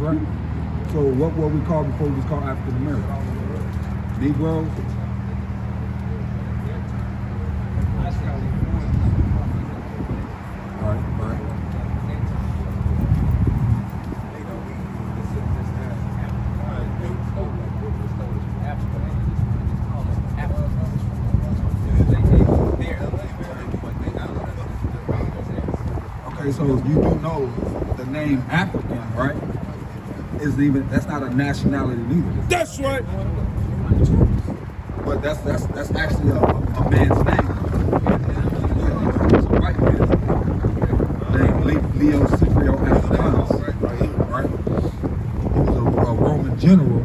right? So what were we called before we was called African Americans? Negroes? Right. Okay, so you do know the name African, right? That's not a nationality neither. That's right. But that's actually a man's name. It's a white man named Leo Scipio Africanus, right? He was a Roman general,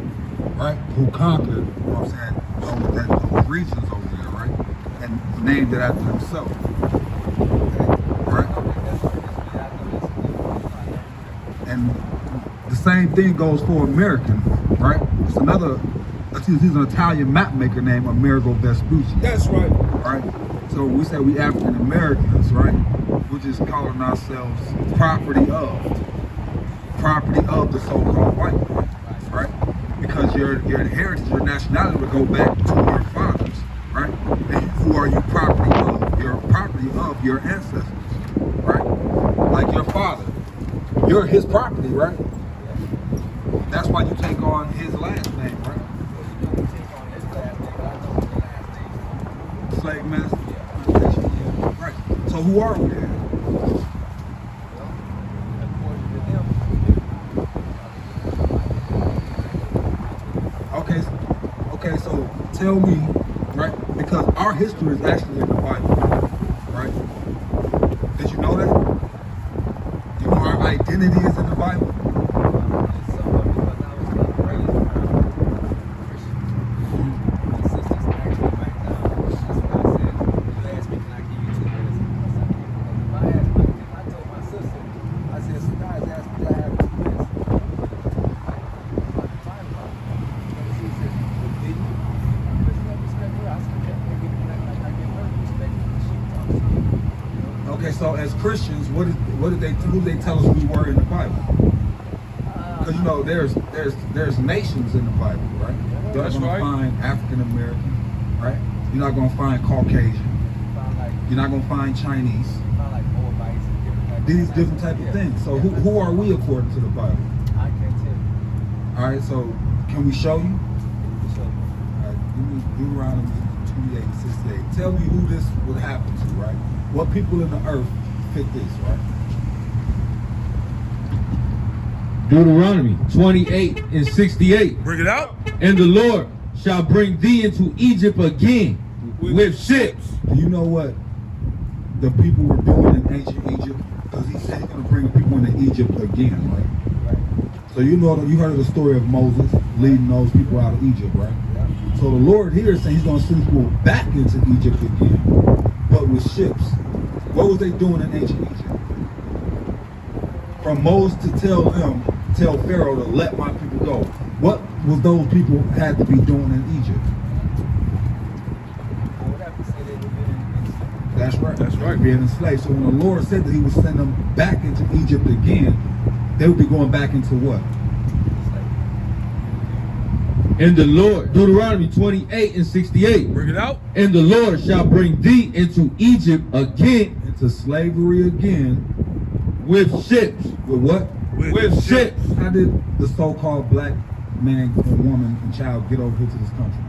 right, who conquered, you know what I'm saying, those regions over there, right, and named it after himself, right? And the same thing goes for American, right? He's an Italian map maker named Amerigo Vespucci. That's right. Right? So we say we African Americans, right? We're just calling ourselves property of the so-called white man, right? Because your heritage, your nationality would go back to your fathers, right? And who are you property of? You're property of your ancestors, right? Like your father. You're his property, right? That's why you take on his last name, right? Slave master. Right. So who are we then? Okay, so tell me, right? Because our history is actually in the Bible, right? Did you know that? You know our identity is in the Bible? Okay, so as Christians, who did they tell us we were in the Bible? Because you know there's nations in the Bible, right? You're not gonna find African American, right? You're not gonna find Caucasian. You're not gonna find Chinese. These different type of things. So who are we according to the Bible? I can't tell you. All right, so can we show you? All right, give me Deuteronomy 28:68. Tell me who this would happen to, right? What people in the earth fit this, right? Deuteronomy 28:68. Bring it out. And the Lord shall bring thee into Egypt again with ships. Do you know what the people were doing in ancient Egypt? Because he said he's going to bring people into Egypt again, right? So you heard of the story of Moses leading those people out of Egypt, right? So the Lord here is saying he's going to send people back into Egypt again, but with ships. What was they doing in ancient Egypt? From Moses to tell Pharaoh to let my people go. What was those people had to be doing in Egypt? I would have to say they were being enslaved. That's right. That's right. Being enslaved. So when the Lord said that he would send them back into Egypt again, they would be going back into what? And the Lord, Deuteronomy 28:68. Bring it out. And the Lord shall bring thee into Egypt again, Into slavery again. with ships. With what? With ships. How did the so-called black man and woman and child get over here to this country?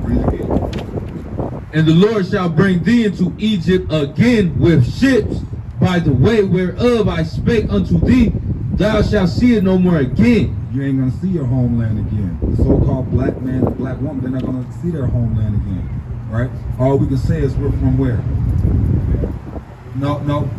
Read it again. And the Lord shall bring thee into Egypt again with ships, by the way whereof I spake unto thee, thou shalt see it no more again. You ain't gonna see your homeland again. The so-called black man and black woman, they're not gonna see their homeland again, right? All we can say is we're from where? No. From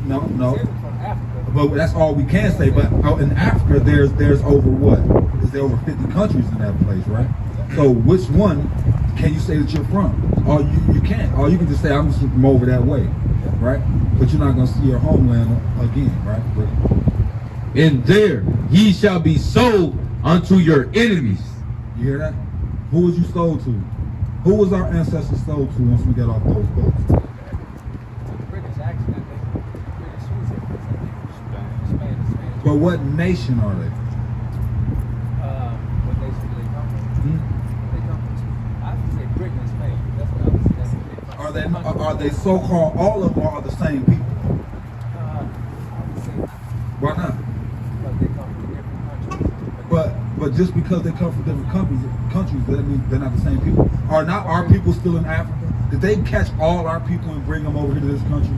Africa. But that's all we can say. But out in Africa, there's over what? Is there over 50 countries in that place, right? So which one can you say that you're from? Or you can't. Or you can just say I'm just from over that way, right? But you're not gonna see your homeland again, right? And there ye shall be sold unto your enemies. You hear that? Who was you sold to? Who was our ancestors sold to once we got off those boats? To the British, actually, I think. British was it? Spain. But what nation are they? What nation do they come from? Hmm? They come from, I would say Britain and Spain. That's what I would say. That's what they come from. Are they so-called all of them are the same people? I would say not, Why not? because they come from different countries. But just because they come from different countries, that means they're not the same people. Are not our people still in Africa? Did they catch all our people and bring them over here to this country?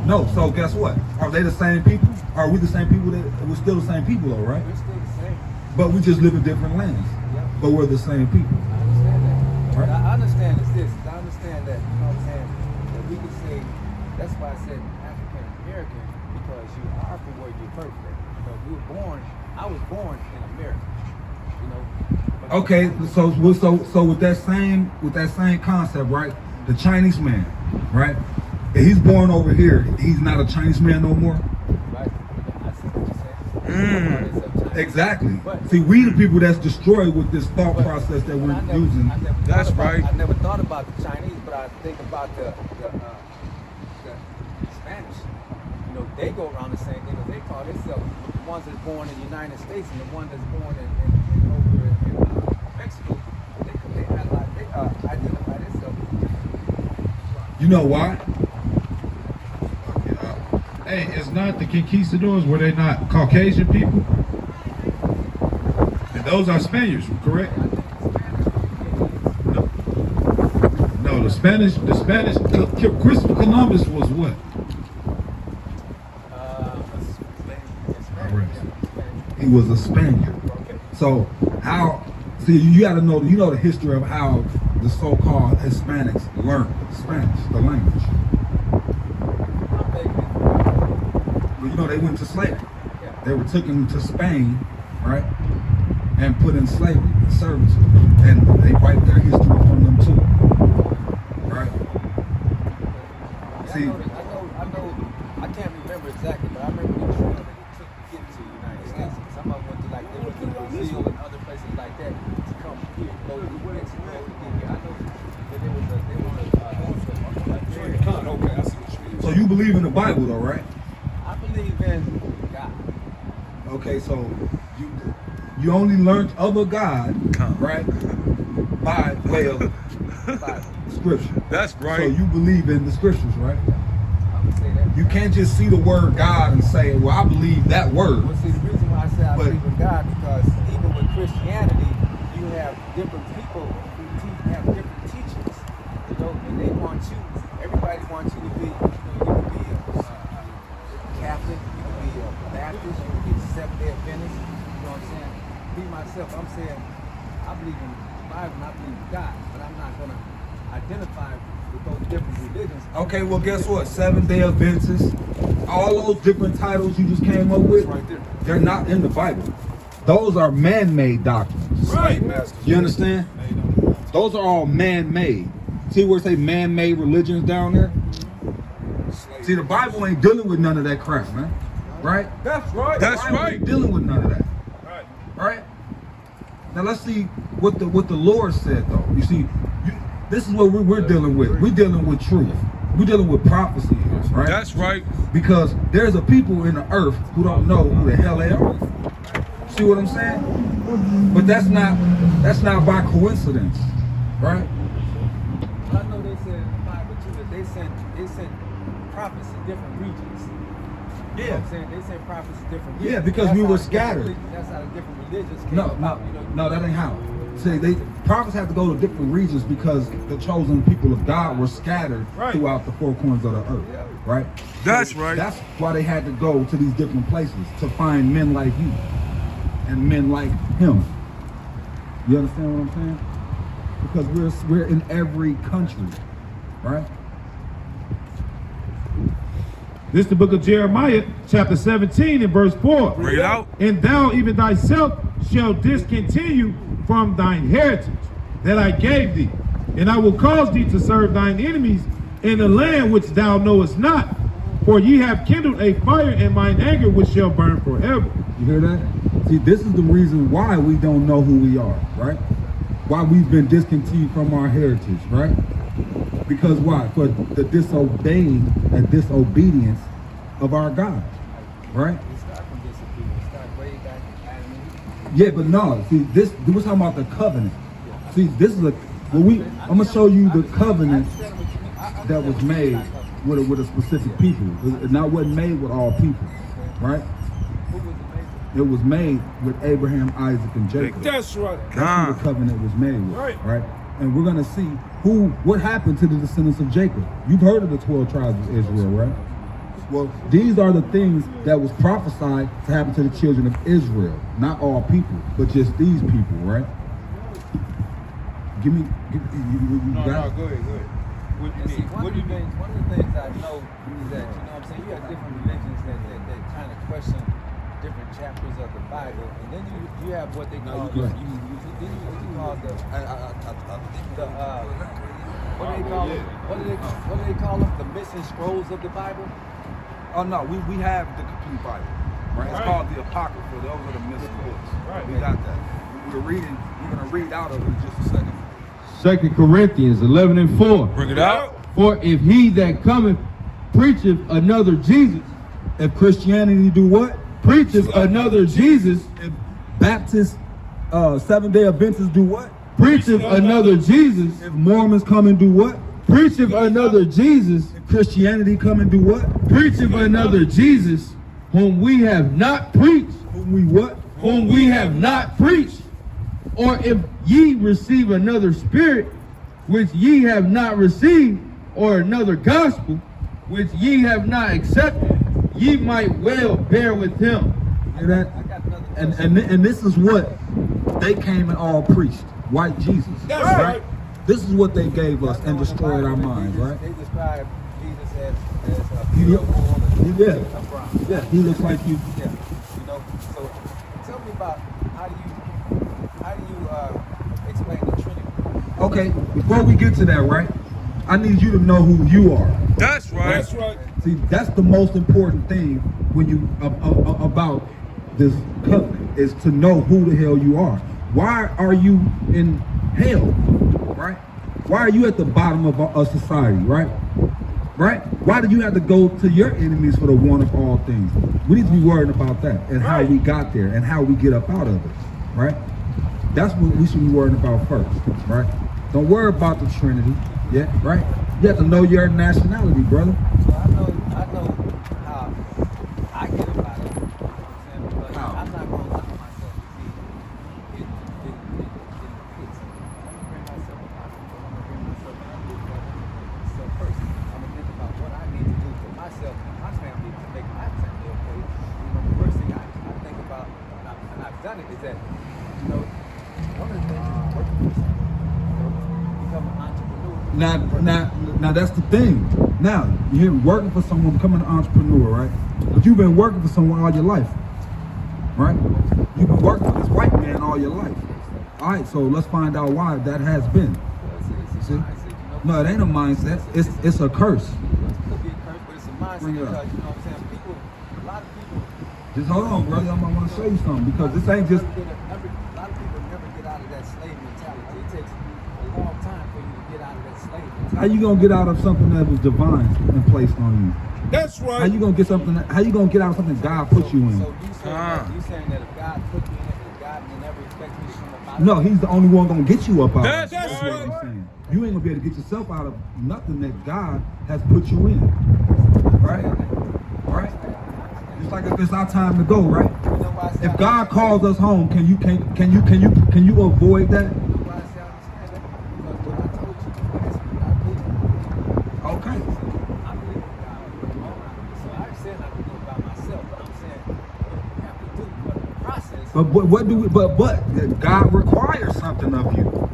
No. So guess what? Are they the same people? Are we the same people? We're still the same people, though, right? We're still the same. But we just live in different lands. Yep. But we're the same people. I understand that. Right. I understand it's this. I understand that, you know what I'm saying? That we can say, that's why I said African American, because you are from where you're birthed at. Because we were born, I was born in America. You know? But Okay, so with that same concept, right? The Chinese man, right? If he's born over here, he's not a Chinese man no more. Right? I see what you're saying. Exactly. But- See, we the people that's destroyed with this thought But- process that but we're I never- using. I never thought That's about- right. I never thought about the Chinese, but I think about the Spanish. You know, they go around the same thing, but they call themselves the ones that's born in the United States and the one that's born in over in Mexico. They identify themselves. You know why? Hey, it's not the conquistadors, were they not Caucasian people? And those are Spaniards, correct? No, the Spanish, Christopher Columbus was what? He was a Spaniard. So how? See, you got to know. You know the history of how the so-called Hispanics learned Spanish, the language. Well, you know they went to slavery. They were taken to Spain, right, and put in slavery, in servitude, and they wiped their history from them too, right? See, I know. I can't remember exactly, but I remember the trail that it took to get to the United States. Some of them went to they went to Brazil and other places like that to come here, go to Mexico to get here. I know that there was a so you believe in the Bible, though, right? I believe in God. Okay, so you only learned of a God, right, by way of Bible. Scripture. That's So right. you believe in the Scriptures, right? I would say that. You can't just see the word God and say, well, I believe that word. Well, see, the reason why I say I But- believe in God, because even with Christianity, you have different people who have different teachings, you know, and they want you, everybody wants you to be, you can be a Catholic, you can be a Baptist, you can be a Seventh-day Adventist, you know what I'm saying? Me, myself, I'm saying, I believe in the Bible and I believe in God, but I'm not going to identify with those different religions. Okay, well, guess what? Seventh-day Adventists, all those different titles you just came up with, they're not in the Bible. Those are man-made doctrines. Right, Master. You understand? Those are all man-made. See where it say man-made religions down there? See, the Bible ain't dealing with none of that crap, man. Right? That's right. That's The Bible right. ain't dealing with none of that. Right? Now let's see what the Lord said, though. You see, this is what we're dealing with. We're dealing with truth. We're dealing with prophecy here, right? That's right. Because there's a people in the earth who don't know who the hell they are. See what I'm saying? But that's not by coincidence, right? I know they said in the Bible too that they sent prophets to different regions. You know what I'm saying? They sent prophets to different regions. Yeah, because That's we how were different scattered. religions- That's how the different religions came No, about. no, that ain't how. See, prophets have to go to different regions because the chosen people of God were scattered throughout the four corners of the earth, right? That's right. That's why they had to go to these different places to find men like you and men like him. You understand what I'm saying? Because we're in every country, right? This is the book of Jeremiah, chapter 17 and verse 4. Bring it out. And thou even thyself shalt discontinue from thine heritage that I gave thee, and I will cause thee to serve thine enemies in a land which thou knowest not. For ye have kindled a fire in mine anger which shall burn forever. You hear that? See, this is the reason why we don't know who we are, right? Why we've been discontinued from our heritage, right? Because why? For the disobeying and disobedience of our God, right? It started from disobedience. Yeah, but no. See, this we're talking about the covenant. See, this is I'm gonna show you the covenant that was made with a specific people. It not wasn't made with all people, right? It was made with Abraham, Isaac, and Jacob. That's right. That's who the covenant was made with, right? And we're gonna see what happened to the descendants of Jacob. You've heard of the 12 tribes of Israel, right? Well, these are the things that was prophesied to happen to the children of Israel. Not all people, but just these people, right? You got it? Go ahead. What do you need? One of the things I know is that, you know what I'm saying, you have different religions that kind of question different chapters of the Bible, and then you have what they call what do they call them? The missing scrolls of the Bible? Oh no, we have the complete Bible, right? It's called the Apocrypha. Those are the missing books. Right. We got that. We're gonna read out of it in just a second. 2 Corinthians 11:4. Bring it out. For if he that cometh preacheth another Jesus, If Christianity do what? preacheth another Jesus, If Baptists, Seventh-day Adventists do what? preacheth another Jesus, If Mormons come and do what? preacheth another Jesus, If Christianity come and do what? preacheth another Jesus, whom we have not preached, Whom we what? whom we have not preached. Or if ye receive another spirit, which ye have not received, or another gospel, which ye have not accepted, ye might well bear with him. Hear that? And this is what they came and all preached. White Jesus. That's right. This is what they gave us and destroyed our minds, right? They describe Jesus as He a look- yeah. of bronze. Yeah, he looks like you. Yeah, you know. So tell me about how do you explain the Trinity? Okay, before we get to that, right? I need you to know who you are. That's right. See, that's the most important thing when you about this covenant is to know who the hell you are. Why are you in hell, right? Why are you at the bottom of society, right? Right? Why do you have to go to your enemies for the one of all things? We need to be worried about that and how we got there and how we get up out of it, right? That's what we should be worrying about first, right? Don't worry about the Trinity, yeah, right? You have to know your nationality, brother. So I know how I get about it. You know what I'm saying? But How? I'm not going to allow myself to see it fits. I'm going to bring myself up. I'm going to bring myself up. So first, I'm going to think about what I need to do for myself and my family to make my family okay. You know, the first thing I think about, and I've done it, is that, you know, one of the things is working for someone. You know, become an entrepreneur. Now that's the thing. Now, you're working for someone, becoming an entrepreneur, right? But you've been working for someone all your life, right? You've been working for this white man all your life. All right, so let's find out why that has been. See? No, it ain't a mindset. It's a curse. It could be a curse, but it's a mindset Bring it because, up. you know what I'm saying, a lot of people. Just hold on, brother. I want to show you something because this ain't just. A lot of people never get out of that slave mentality. It takes a long time for you to get out of that slave mentality. How you gonna get out of something that was divine and placed on you? That's How right. you gonna get something? How you gonna get out of something God put you in? So you saying that if God put me in it, that God never expects me to come up out of No, He's the only one gonna get you up out of it. That's what right. I'm saying. You ain't gonna be able to get yourself out of nothing that God has put you in. Right? Right? Just like if it's our time to go, right? You know why I say If God calls us home, can you avoid that? You know why I say I understand that? Because what I told you, that's what I believe. Okay. I believe in God with my own eyes. So I said I can do it by myself, but I'm saying what you have to do for the process. But God requires something of you.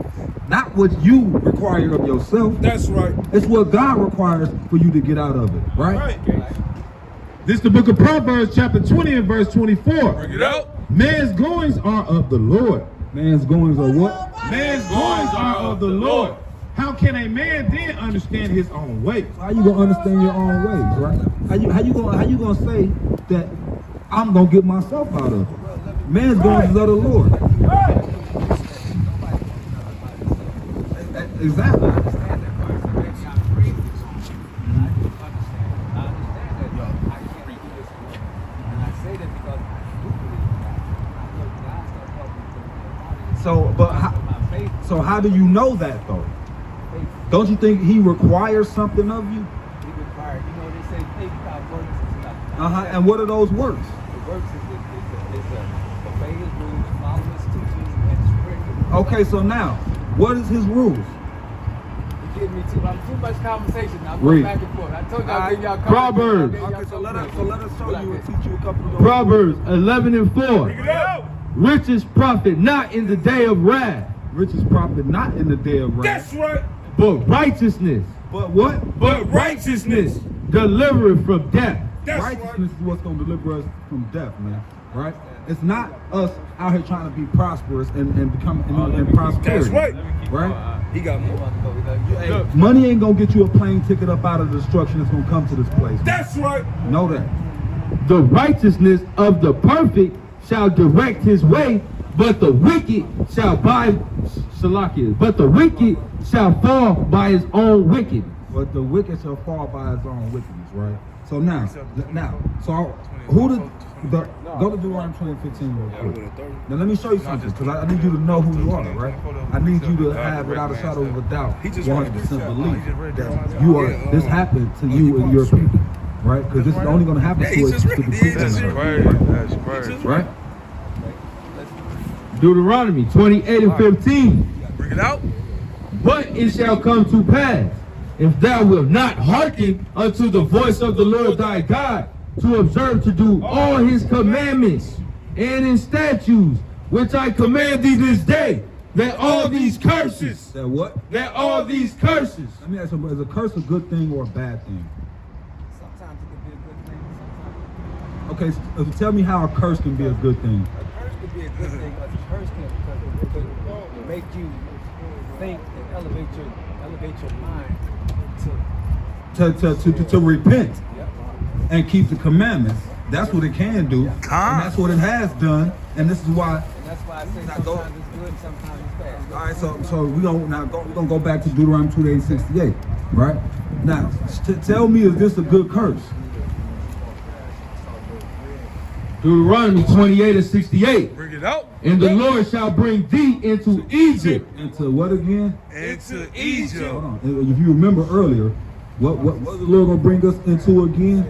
Not what you require of yourself. That's right. It's what God requires for you to get out of it, right? This is the book of Proverbs, chapter 20 and verse 24. Bring it out. Man's goings are of the Lord. Man's goings are what? Man's goings are of the Lord. How can a man then understand his own way? How you gonna understand your own ways, right? How you gonna say that I'm gonna get myself out of it? Man's goings is of the Lord. Exactly. I understand that part. So maybe I'm crazy. And I do understand. I understand that I can't do this alone. And I say that because I do believe in God. So, but how, My faith, so how do you know that though? faith, Don't you think he requires something of you? he required. You know, they say faith without works is nothing. And what are those works? The works is obey his rules, follow his teachings, and spread. Okay, so now, what is his rules? You give me too much conversation. I'm Read. going back and forth. I told y'all, Alright. give y'all Proverbs. Okay, so let us show you and teach you a couple of those. Proverbs 11:4. Riches profit not in the day of wrath, Riches profit not in the day of wrath. That's right. but righteousness, But what? But righteousness. delivereth from death. That's Righteousness is what's going to deliver us from death, man. Right? It's not us out here trying to be prosperous and become in prosperity. That's right. Right? He got more. Hey, money ain't gonna get you a plane ticket up out of the destruction that's gonna come to this place. That's right. Know that. The righteousness of the perfect shall direct his way, but the wicked shall but the wicked shall fall by his own wickedness. But the wicked shall fall by his own wickedness, right? So now, so who did the go to Deuteronomy 20:15 real quick. Now let me show you something, because I need you to know who you are, right? I need you to have, without a shadow of a doubt, 100% belief that you are. This happened to you and your people, right? Because this is only going to happen to us to the people, right? Deuteronomy 28:15. Bring it out. But it shall come to pass, if thou wilt not hearken unto the voice of the Lord thy God, to observe to do all his commandments and his statutes, which I command thee this day, that all these curses, That what? that all these curses, Let me ask you, is a curse a good thing or a bad thing? Sometimes it can be a good thing. Sometimes Okay, so tell me how a curse can be a good thing. a curse could be a good thing, but a curse can make you think and elevate your mind To repent Yep. and keep the commandments. That's what it can do, and that's what it has done, and this is why. And that's why I say Now sometimes go- it's good and sometimes it's bad. All right, so we're gonna go back to Deuteronomy 28:68, right? Now, tell me, is this a good curse? Deuteronomy 28:68. Bring it out. And the Lord shall bring thee into Egypt. Into what again? Into Egypt. Hold on. If you remember earlier, what the Lord gonna bring us into again?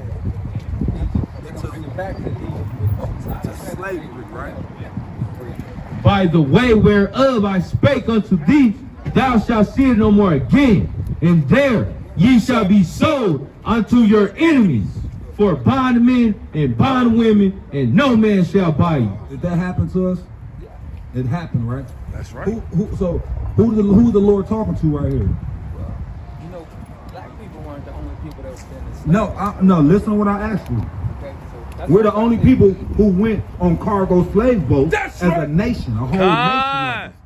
Bring it back to Egypt. Slavery, right? By the way whereof I spake unto thee, thou shalt see it no more again. And there ye shall be sold unto your enemies for bondmen and bondwomen, and no man shall buy you. Did that happen to us? It happened, right? That's right. Who's the Lord talking to right here? You know, black people weren't the only people that was in this. No, listen to what I asked you. Okay, so that's We're the why I only say- people who went on cargo slave boats That's as a right. nation, a whole nation, God. of us,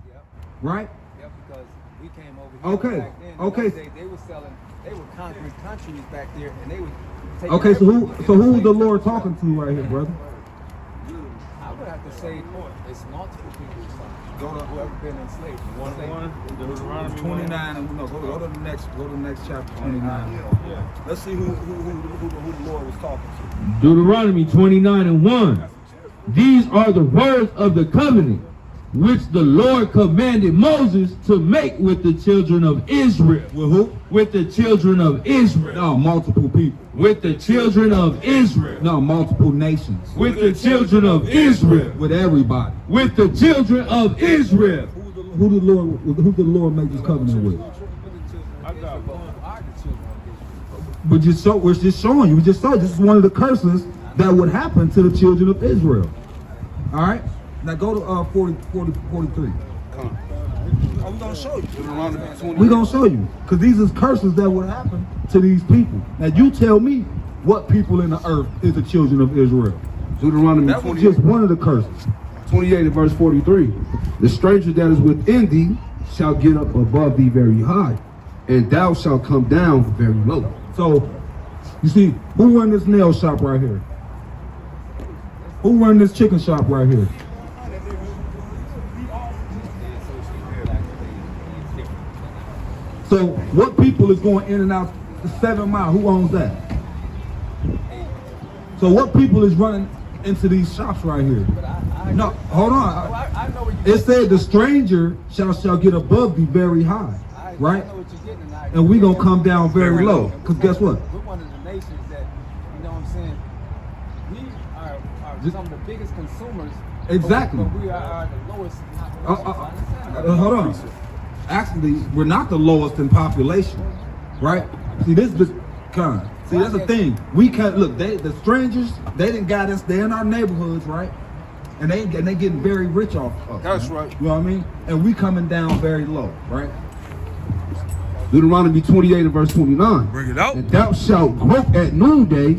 right? Yep, because we came over here Okay, back then. okay. They were selling, they were conquering countries back there, and they would take. Okay, so who's the Lord talking to right here, brother? I would have to say it's multiple people. Go to whoever been enslaved. Deuteronomy 29. No, go to the next chapter 29. Let's see who the Lord was talking to. Deuteronomy 29:1. These are the words of the covenant which the Lord commanded Moses to make with the children of Israel. With who? With the children of Israel. No, multiple people. With the children of Israel. No, multiple nations. With the children of Israel. With everybody. With the children of Israel. Who did the Lord make this covenant with? We're just showing you. We just saw this is one of the curses that would happen to the children of Israel. All right. Now go to 43. We're gonna show you. We're gonna show you, because these is curses that would happen to these people. Now you tell me what people in the earth is the children of Israel. Deuteronomy That was just one of the curses. 28 and verse 43. The stranger that is within thee shall get up above thee very high, and thou shalt come down very low. So, you see, who run this nail shop right here? Who run this chicken shop right here? So, what people is going in and out the 7 Mile? Who owns that? So, what people is running into these shops right here. But I No, hold on. I know where you're It said the stranger shall get above thee very high, right? I know what you're getting, and I And we gonna come down very low. Cause guess what? We're one of the nations that, you know what I'm saying, we are some of the biggest consumers. Exactly. But we are the lowest population. Hold on. Actually, we're not the lowest in population, right? See, this is kind. See, that's the thing. We can't look. The strangers, they didn't got us. They're in our neighborhoods, right? And they getting very rich off us. That's man. right. You know what I mean? And we coming down very low, right? Deuteronomy 28 and verse 29. Bring it out. And thou shalt grope at noonday,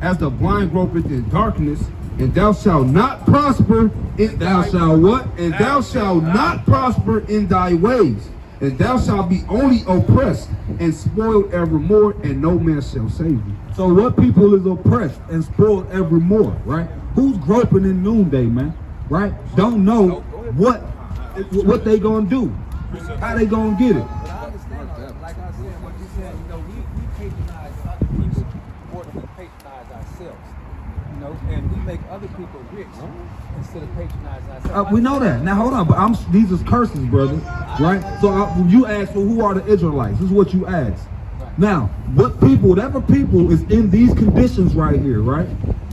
as the blind gropeth in darkness, and thou shalt not prosper in thou shalt what? And thou shalt not prosper in thy ways, and thou shalt be only oppressed and spoiled evermore, and no man shall save thee. So what people is oppressed and spoiled evermore, right? Who's groping in noonday, man? Right? Don't know what they gonna do, how they gonna get it. But I understand, like I said, what you said, you know, we patronize other people more than we patronize ourselves. You know, and we make other people rich instead of patronizing ourselves. We know that. Now hold on, but these is curses, brother, right? So you asked for who are the Israelites? This is what you asked. Now, whatever people is in these conditions right here, right?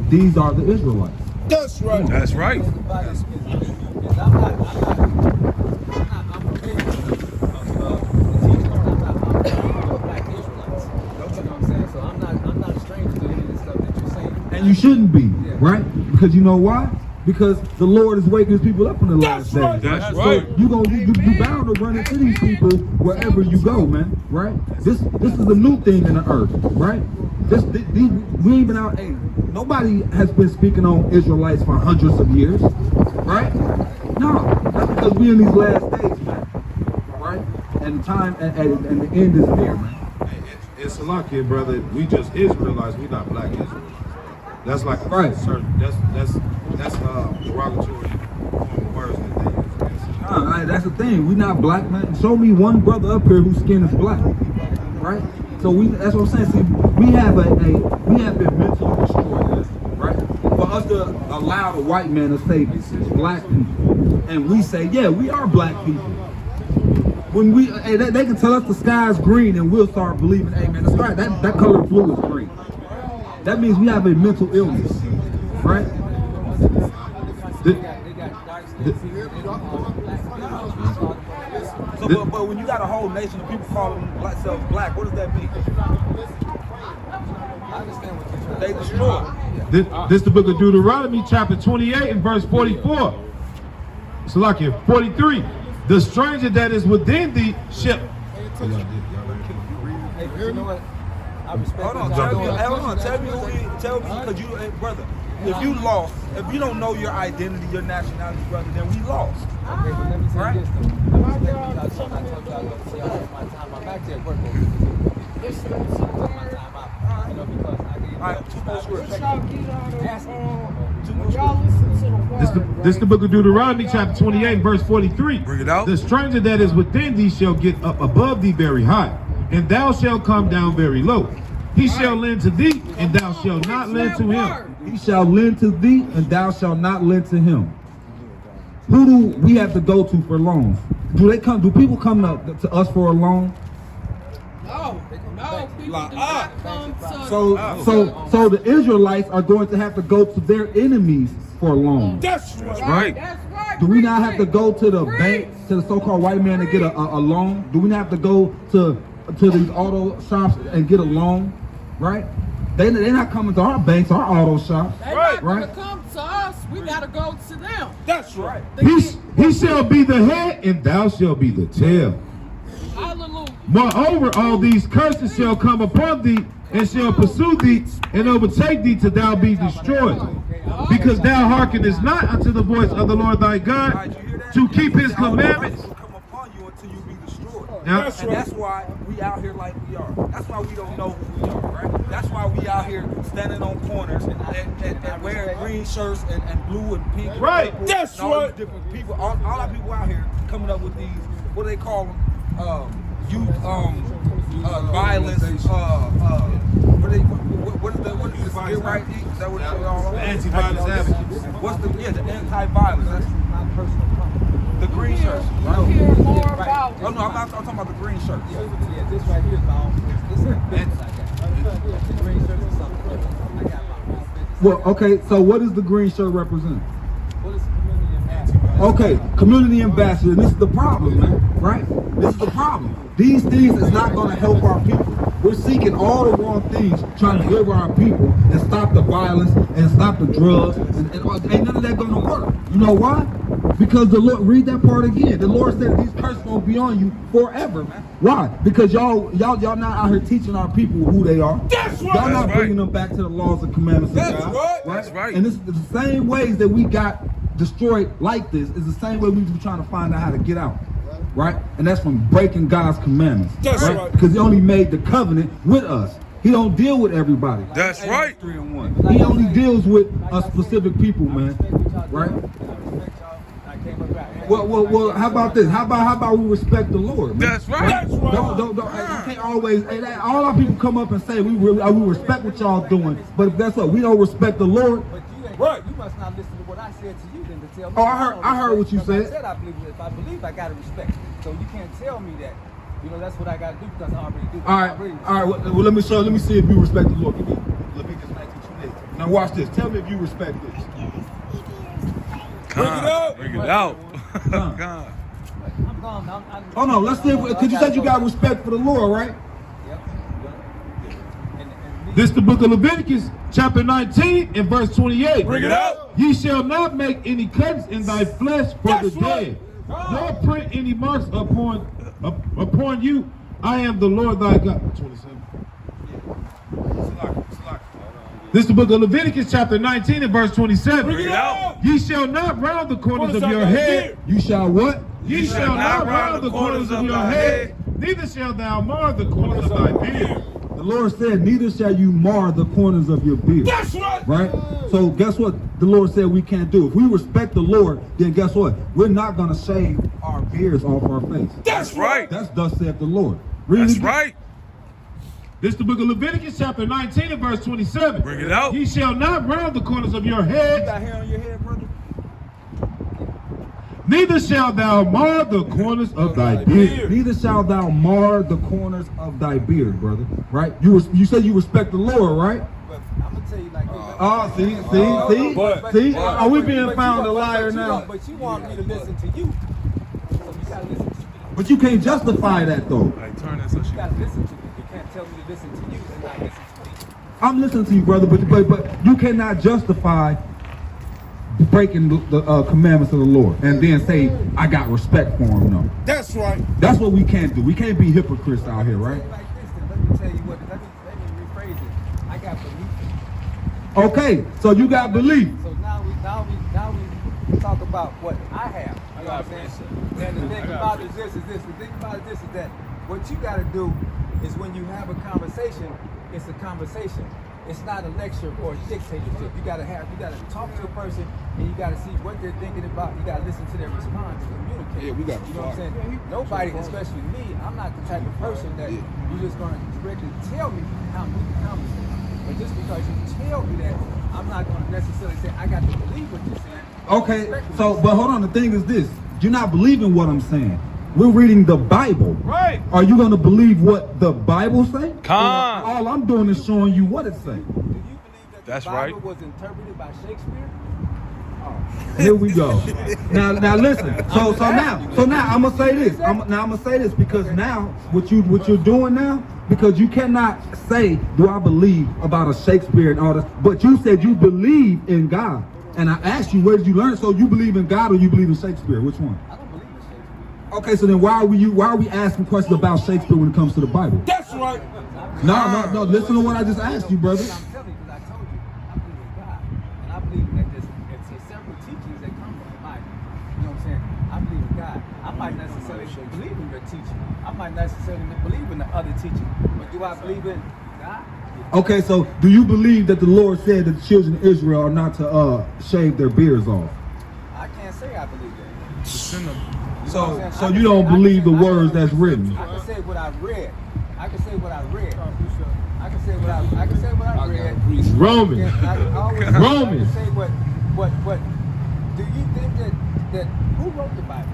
These are the Israelites. That's right. That's right. I'm black Israelites. You know what I'm saying? So I'm not a stranger to any of the stuff that you're saying. And you shouldn't be, right? Because you know why? Because the Lord is waking his people up in the last days. That's So right. you bound to run into these people wherever you go, man. Right? This is a new thing in the earth, right? We ain't been out. Hey, nobody has been speaking on Israelites for hundreds of years, right? No, that's because we in these last days, man. Right? And the time and the end is near, man. It's a lot, kid, brother. We just Israelites. We not black Israelites. That's like Right. That's derogatory form of words that they use against. That's the thing. We not black, man. Show me one brother up here whose skin is black, right? So that's what I'm saying. See, we have been mentally destroyed, right? For us to allow the white man to say black people, and we say, yeah, we are black people. When they can tell us the sky's green, and we'll start believing, hey man, the sky, that color blue is green. That means we have a mental illness, right? But when you got a whole nation of people calling themselves black, what does that mean? I understand what you're trying to They say. destroy. This the book of Deuteronomy, chapter 28 and verse 44. Salakia, 43. The stranger that is within thee shall. Hey, but you know what? I respect Hold on, what y'all doing. tell me, because you, hey, brother, if you lost, if you don't know your identity, your nationality, brother, then we lost. Okay, but let me say Right. this though. I respect what y'all doing. I told y'all to say I took my time. I'm actually at work over here. I took my time out. You know, because I did. All right, two more scriptures. What y'all get out of Ask me. when y'all listen to the word, This the book of Deuteronomy, chapter 28, verse 43. Bring it out. The stranger that is within thee shall get up above thee very high, and thou shalt come down very low. He shall lend to thee, and thou shalt not lend to him. He shall lend to thee, and thou shalt not lend to him. Who do we have to go to for loans? Do people come to us for a loan? no, people Like, do not come to So the Israelites are going to have to go to their enemies for a loan. That's right. That's right. Do we not have to go to the bank, to the so-called white man to get a loan? Do we not have to go to these auto shops and get a loan? Right? They're not coming to our banks, our auto shops. They not Right. gonna come to us. We gotta go to them. That's right. He shall be the head, and thou shalt be the tail. Hallelujah. Moreover, all these curses shall come upon thee, and shall pursue thee, and overtake thee till thou be destroyed. Because thou hearkenest not unto the voice of the Lord thy God, to keep his commandments. Come upon you until you be destroyed. Now, And that's why we out here like we are. That's why we don't know who we are, right? That's why we out here standing on corners and wearing green shirts and blue and pink. And Right. purple, That's and all right. these different people. All our people out here coming up with these, what do they call them? Youth, violence, What is the get right eat? Is that what it's all The on? anti-violence advocates. What's the anti-violence? That's My personal company. the green shirts. You Right? hear more about. Oh no, I'm talking about the green shirts. Yeah, this right here is my own person. This is a business I got. The green shirt is something different. I got my own business. Well, okay, so what does the green shirt represent? What is community ambassador? Okay, community ambassador. This is the problem, man. Right? This is the problem. These things is not going to help our people. We're seeking all the wrong things, trying to deliver our people and stop the violence and stop the drugs, and ain't none of that going to work. You know why? Because the Lord, read that part again. The Lord said these curses will be on you forever, man. Why? Because y'all not out here teaching our people who they are. That's right. Y'all not That's bringing them back to the laws and commandments of That's God. right. That's right. And this is the same ways that we got destroyed like this is the same way we be trying to find out how to get out. Right? And that's from breaking God's commandments. That's right. Because he only made the covenant with us. He don't deal with everybody. That's right. 3 and 1. He only deals with a specific people, man. Right? Well, how about this? How about we respect the Lord? Man? That's right. Don't. You can't always. All our people come up and say we respect what y'all doing, but guess what? We don't respect the Lord. But you must not listen to what I said to you then to tell me. Oh, I heard what you said. I said I believe it. If I believe, I gotta respect. So you can't tell me that. You know that's what I gotta do because I already do. All right. Well, let me see if you respect the Lord. Give me Leviticus 19:28. Now watch this. Tell me if you respect this. Bring it out. Bring it out. Come. God. I'm gone. Oh no, let's see. Because you said you got respect for the Lord, right? Yep. And This the book of Leviticus, chapter 19 and verse 28. Bring it out. Ye shall not make any cuts in thy flesh for That's the right. dead, nor print any marks upon you. I am the Lord thy God. 27. This is the book of Leviticus, chapter 19 and verse 27. Bring it out. Ye shall not round the corners of your head. You shall what? Ye shall not round the corners of your head, neither shalt thou mar the corners of thy beard. The Lord said, neither shall you mar the corners of your beard. That's right. Right? So guess what the Lord said we can't do? If we respect the Lord, then guess what? We're not going to shave our beards off our face. That's right. That's thus saith the Lord. Read That's it. right. This is the book of Leviticus, chapter 19 and verse 27. Bring it out. Ye shall not round the corners of your head, Got hair on your head, brother? neither shalt thou mar the corners of thy beard. Neither shalt thou mar the corners of thy beard, brother. Right? You said you respect the Lord, right? But I'm gonna tell you like this. Oh, see? Are we being found a liar now? But you want me to listen to you. So you gotta listen to me. But you can't justify that though. Like, turn that so she. You gotta listen to me. You can't tell me to listen to you and not listen to me. I'm listening to you, brother, but you cannot justify breaking the commandments of the Lord and then say I got respect for him. No, That's right. that's what we can't do. We can't be hypocrites out here, right? Like this, then let me tell you what. Let me rephrase it. I got belief. Okay, so you got belief. So now we talk about what I have. You know what I'm saying? And the thing about it is this. The thing about it is that what you got to do is when you have a conversation, it's a conversation. It's not a lecture or a dictatorship. You gotta talk to a person and you gotta see what they're thinking about. You gotta listen to their response and communicate. Yeah, we got You know what I'm saying? Nobody, especially me, I'm not the type of person that you're just gonna directly tell me how we can conversate. But just because you tell me that, I'm not gonna necessarily say I got to believe what you're saying. Okay, so but hold on. The thing is this: you're not believing what I'm saying. We're reading the Bible. Right. Are you going to believe what the Bible say? Come. Or all I'm doing is showing you what it say. Do you believe that That's the Bible right. was interpreted by Shakespeare? Here we go. Now listen. So now I'm gonna say this. I'm gonna say this because now what you're doing now, because you cannot say, do I believe about a Shakespeare and all this, but you said you believe in God. And I asked you, where did you learn it? So you believe in God or you believe in Shakespeare? Which one? I don't believe in Shakespeare. Okay, so then why are we asking questions about Shakespeare when it comes to the Bible? That's right. No, listen to what I just asked you, brother. I'm telling you, because I told you, I believe in God. And I believe that it's several teachings that come from the Bible. You know what I'm saying? I believe in God. I might necessarily believe in your teaching. I might necessarily believe in the other teaching. But do I believe in God? Okay, so do you believe that the Lord said that the children of Israel are not to shave their beards off? I can't say I believe that. So you don't believe the words that's written? I can say what I read. I can say what I read. I can say what I read. Romans. Yeah, I always Romans. say what. Do you think that who wrote the Bible?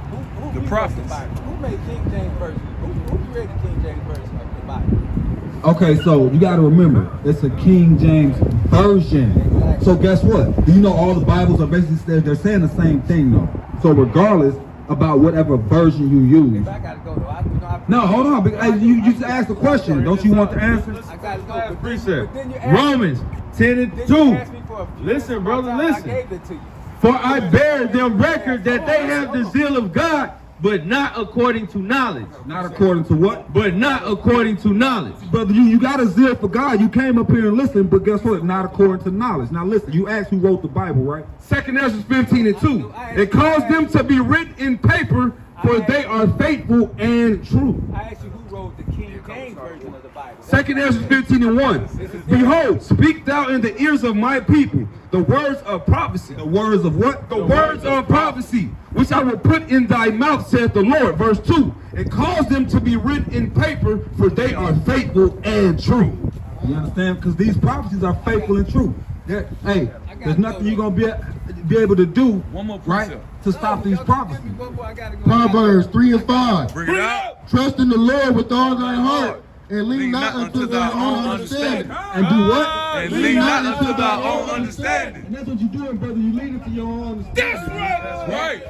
Who The rewrote prophets. the Bible? Who made King James version? Who created King James version of the Bible? Okay, so you got to remember, it's a King James version. So guess what? Do you know all the Bibles are basically they're saying the same thing though. So regardless about whatever version you use. I gotta go though. No, hold on. Because you just asked the question. Don't you want the answer? I gotta go. Precept. But then you asked Romans 10 and then 2. you asked me for a few Listen, minutes brother, more time, listen. I gave it to you. For I bear them record that they have the zeal of God, but not according to knowledge. Not according to what? But not according to knowledge. Brother, you got a zeal for God. You came up here and listened, but guess what? Not according to knowledge. Now listen, you asked who wrote the Bible, right? 2 Ezra 15 and 2. It caused them to be written in paper, for they are faithful and true. I asked you who wrote the King James version of the Bible. 2 Ezra 15 and 1. Behold, speak thou in the ears of my people the words of prophecy. The words of what? The words of prophecy, which I will put in thy mouth, saith the Lord. Verse 2. It caused them to be written in paper, for they are faithful and true. You understand? Because these prophecies are faithful and true. Hey, there's nothing you're going to be able to do, One more right, precept. to stop these prophecies. Proverbs 3 and 5. Bring it out. Trust in the Lord with all thy heart, and lean not unto thy own understanding. And do what? And lean not unto thy own understanding. And that's what you're doing, brother. You lean into your own understanding. That's right.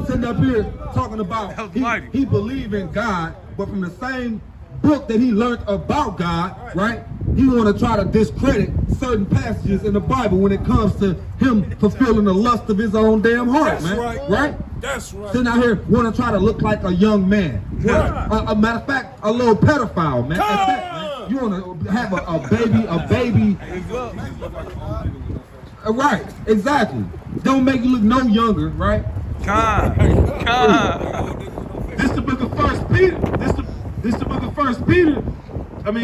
Sitting up here talking about That was mighty. he believe in God, but from the same book that he learned about God, right? He want to try to discredit certain passages in the Bible when it comes to him fulfilling the lust of his own damn heart, man. Right? That's right. Sitting out here want to try to look like a young man. A matter of fact, a little pedophile, man. At that, man. You want to have a baby. Right, exactly. Don't make you look no younger, right? Con. This the book of First Peter. This the book of First Peter.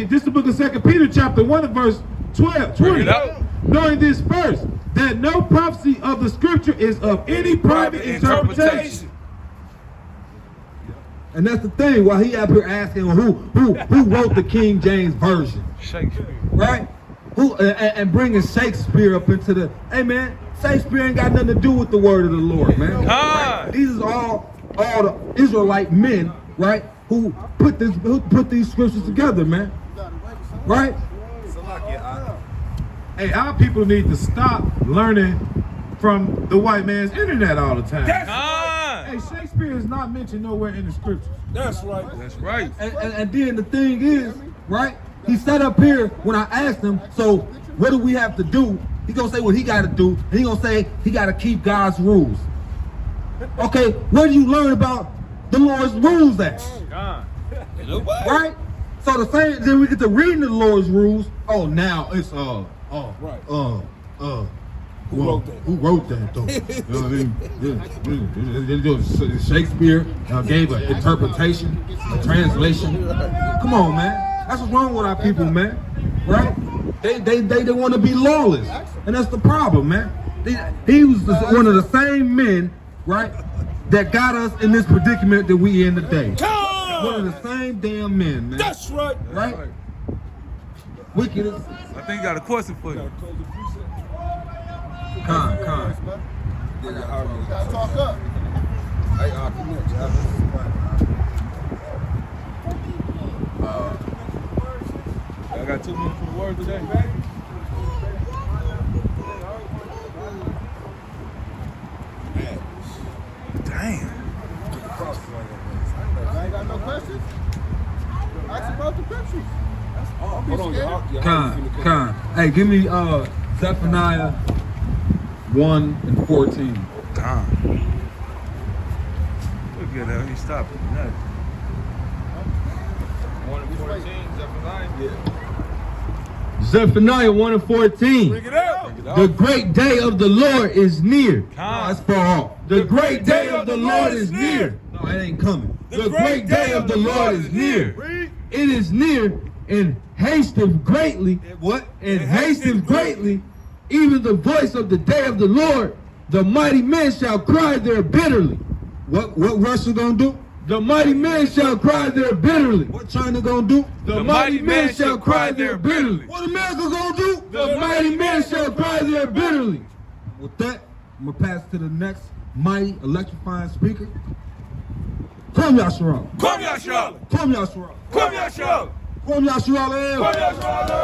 This the book of 2 Peter, chapter 1 and verse 12, 20. it out. Knowing this first, that no prophecy of the scripture is of any private interpretation. And that's the thing. While he up here asking who wrote the King James version, Shakespeare. right? Who and bringing Shakespeare up into the. Hey man, Shakespeare ain't got nothing to do with the word of the Lord, man. Ah. Right? These is all the Israelite men, right? Who put these scriptures together, man. Right? Hey, our people need to stop learning from the white man's internet all the time. Con. Hey, Shakespeare is not mentioned nowhere in the scriptures. That's right. And then the thing is, right? He sat up here when I asked him, so what do we have to do? He gonna say what he gotta do, and he gonna say he gotta keep God's rules. Okay, where do you learn about the Lord's rules at? Right? So the same, then we get to reading the Lord's rules. Oh, now it's who wrote that though? You know what I mean? Shakespeare gave an interpretation, a translation. Come on, man. That's what's wrong with our people, man. Right? They want to be lawless, and that's the problem, man. He was one of the same men, right, that got us in this predicament that we in today. One of the same damn men, man. That's right. Right? Wicked. I think he got a question for you. Con. Talk up. I got 2 minutes for the word today. Damn. I ain't got no questions. Ask about the pictures. Con. Hey, give me Zephaniah 1 and 14. Con. Look at that. He stopped it. Nice. 1 and 14, Zephaniah. Zephaniah 1 and 14. Bring it out. The great day of the Lord is near. Oh, that's far off. The great day of the Lord is near. No, it ain't coming. The great day of the Lord is near. It is near and hasteth greatly. What? And hasteth greatly. Even the voice of the day of the Lord, the mighty men shall cry there bitterly. What Russia gonna do? The mighty men shall cry there bitterly. What China gonna do? The mighty men shall cry there bitterly. What America gonna do? The mighty men shall cry there bitterly. With that, I'm gonna pass to the next mighty electrifying speaker. Come Yashara. Come Yashara. Come Yashara. Come Yashara. Come Yashara. Come Yashara.